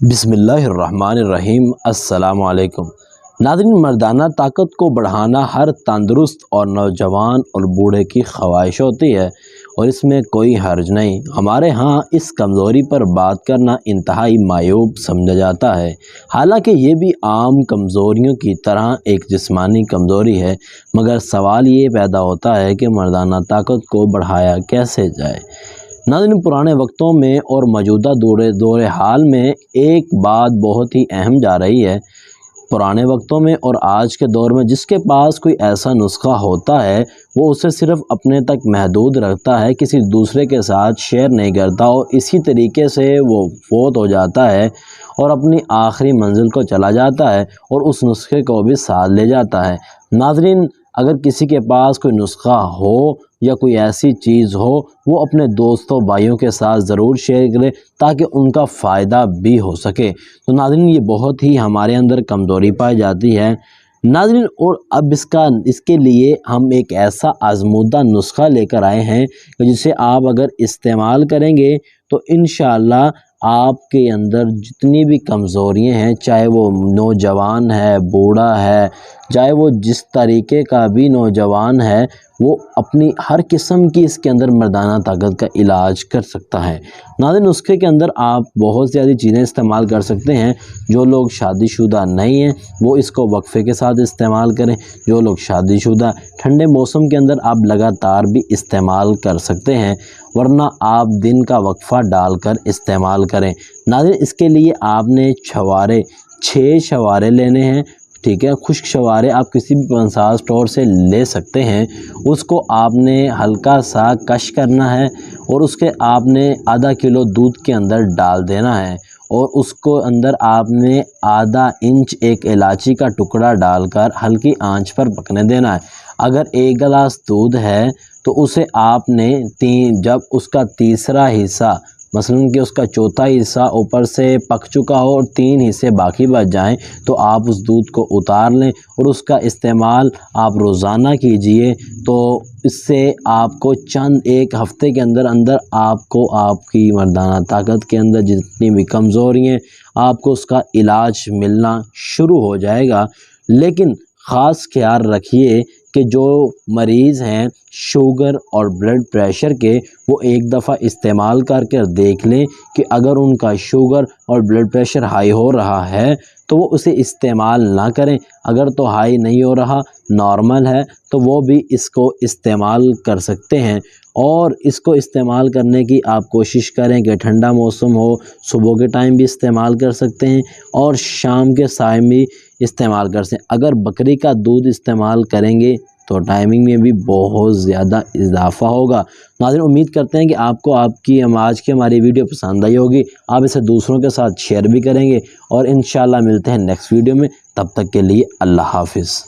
بسم اللہ الرحمن الرحیم۔ السلام علیکم ناظرین، مردانہ طاقت کو بڑھانا ہر تندرست اور نوجوان اور بوڑھے کی خواہش ہوتی ہے اور اس میں کوئی حرج نہیں۔ ہمارے ہاں اس کمزوری پر بات کرنا انتہائی معیوب سمجھا جاتا ہے، حالانکہ یہ بھی عام کمزوریوں کی طرح ایک جسمانی کمزوری ہے، مگر سوال یہ پیدا ہوتا ہے کہ مردانہ طاقت کو بڑھایا کیسے جائے۔ ناظرین، پرانے وقتوں میں اور موجودہ دور حال میں ایک بات بہت ہی اہم جا رہی ہے۔ پرانے وقتوں میں اور آج کے دور میں جس کے پاس کوئی ایسا نسخہ ہوتا ہے وہ اسے صرف اپنے تک محدود رکھتا ہے، کسی دوسرے کے ساتھ شیئر نہیں کرتا اور اسی طریقے سے وہ فوت ہو جاتا ہے اور اپنی آخری منزل کو چلا جاتا ہے اور اس نسخے کو بھی ساتھ لے جاتا ہے۔ ناظرین، اگر کسی کے پاس کوئی نسخہ ہو یا کوئی ایسی چیز ہو، وہ اپنے دوستوں بھائیوں کے ساتھ ضرور شیئر کرے تاکہ ان کا فائدہ بھی ہو سکے۔ تو ناظرین، یہ بہت ہی ہمارے اندر کمزوری پائی جاتی ہے ناظرین، اور اب اس کے لیے ہم ایک ایسا آزمودہ نسخہ لے کر آئے ہیں کہ جسے آپ اگر استعمال کریں گے تو انشاءاللہ آپ کے اندر جتنی بھی کمزوریاں ہیں، چاہے وہ نوجوان ہے، بوڑھا ہے، چاہے وہ جس طریقے کا بھی نوجوان ہے، وہ اپنی ہر قسم کی اس کے اندر مردانہ طاقت کا علاج کر سکتا ہے۔ ناظرین، نسخے کے اندر آپ بہت زیادہ چیزیں استعمال کر سکتے ہیں۔ جو لوگ شادی شدہ نہیں ہیں وہ اس کو وقفے کے ساتھ استعمال کریں، جو لوگ شادی شدہ ٹھنڈے موسم کے اندر آپ لگاتار بھی استعمال کر سکتے ہیں، ورنہ آپ دن کا وقفہ ڈال کر استعمال کریں۔ ناظرین، اس کے لیے آپ نے 6 چھوارے لینے ہیں، ٹھیک ہے۔ خشک چھوارے آپ کسی بھی پنسال اسٹور سے لے سکتے ہیں۔ اس کو آپ نے ہلکا سا کش کرنا ہے اور اس کے آپ نے آدھا کلو دودھ کے اندر ڈال دینا ہے اور اس کو اندر آپ نے آدھا انچ ایک الائچی کا ٹکڑا ڈال کر ہلکی آنچ پر پکنے دینا ہے۔ اگر 1 گلاس دودھ ہے تو اسے آپ نے جب اس کا تیسرا حصہ، مثلاً کہ اس کا چوتھا حصہ اوپر سے پک چکا ہو اور 3 حصے باقی بچ جائیں، تو آپ اس دودھ کو اتار لیں اور اس کا استعمال آپ روزانہ کیجئے۔ تو اس سے آپ کو ایک ہفتے کے اندر آپ کو آپ کی مردانہ طاقت کے اندر جتنی بھی کمزوری ہیں، آپ کو اس کا علاج ملنا شروع ہو جائے گا۔ لیکن خاص خیال رکھیے کہ جو مریض ہیں شوگر اور بلڈ پریشر کے، وہ ایک دفعہ استعمال کر دیکھ لیں کہ اگر ان کا شوگر اور بلڈ پریشر ہائی ہو رہا ہے تو وہ اسے استعمال نہ کریں، اگر تو ہائی نہیں ہو رہا، نارمل ہے، تو وہ بھی اس کو استعمال کر سکتے ہیں۔ اور اس کو استعمال کرنے کی آپ کوشش کریں کہ ٹھنڈا موسم ہو، صبح کے ٹائم بھی استعمال کر سکتے ہیں اور شام کے ٹائم بھی استعمال کر سکتے ہیں۔ اگر بکری کا دودھ استعمال کریں گے تو ٹائمنگ میں بھی بہت زیادہ اضافہ ہوگا۔ ناظرین، امید کرتے ہیں کہ آپ کو آج کی ہماری ویڈیو پسند آئی ہوگی، آپ اسے دوسروں کے ساتھ شیئر بھی کریں گے اور انشاءاللہ ملتے ہیں نیکسٹ ویڈیو میں۔ تب تک کے لیے اللہ حافظ۔